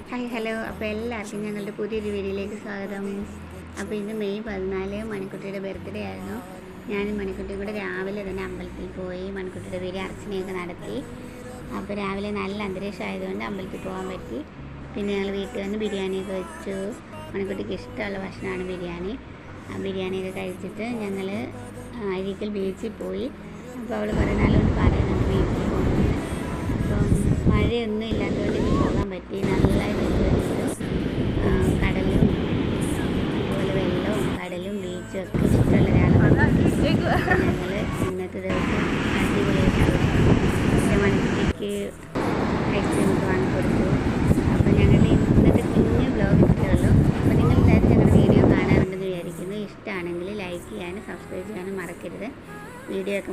Hi hello. അപ്പോൾ എല്ലാവർക്കും ഞങ്ങളുടെ പുതിയൊരു വീഡിയോയിലേക്ക് സ്വാഗതം. അപ്പോൾ ഇന്ന് മെയ് 14 മണിക്കുട്ടിയുടെ ബർത്ത്ഡേ ആയിരുന്നു. ഞാനും മണിക്കുട്ടിയും കൂടെ രാവിലെ തന്നെ അമ്പലത്തിൽ പോയി മണിക്കുട്ടിയുടെ പേര് അർച്ചനയൊക്കെ നടത്തി. അപ്പോൾ രാവിലെ നല്ല അന്തരീക്ഷം ആയതുകൊണ്ട് അമ്പലത്തിൽ പോകാൻ പറ്റി. പിന്നെ ഞങ്ങൾ വീട്ടിൽ വന്ന് ബിരിയാണിയൊക്കെ വെച്ചു. മണിക്കുട്ടിക്ക് ഇഷ്ടമുള്ള ഭക്ഷണമാണ് ബിരിയാണി. ആ ബിരിയാണിയൊക്കെ കഴിച്ചിട്ട് ഞങ്ങൾ അഴീക്കൽ ബീച്ചിൽ പോയി. അപ്പോൾ അവൾ കുറേ നാളുകൊണ്ട് പറയുന്നുണ്ട് ബീച്ചിൽ പോകുന്നത്. അപ്പം മഴയൊന്നും ഇല്ലാത്തതുകൊണ്ട് എനിക്ക് പോകാൻ പറ്റി. നല്ലതായിട്ട് കടലും അതുപോലെ വെള്ളവും കടലും ബീച്ചും ഒക്കെ ഇഷ്ടമുള്ള ഒരാളാണ് ഞങ്ങൾ. ഇന്നത്തെ ദിവസം അടിപൊളിയായിട്ട് എൻ്റെ മണിക്ക് ഐസ്ക്രീമൊക്കെ വാങ്ങിക്കൊടുത്തു. അപ്പോൾ ഞങ്ങളുടെ ഇന്നത്തെ കുഞ്ഞ് വ്ലോഗ് ഇത്രയുള്ളൂ. അപ്പോൾ നിങ്ങളെല്ലാവരും ഞങ്ങളുടെ വീഡിയോ കാണാറുണ്ടെന്ന് വിചാരിക്കുന്നു. ഇഷ്ടമാണെങ്കിൽ ലൈക്ക് ചെയ്യാനും സബ്സ്ക്രൈബ് ചെയ്യാനും മറക്കരുത്. വീഡിയോ ഒക്കെ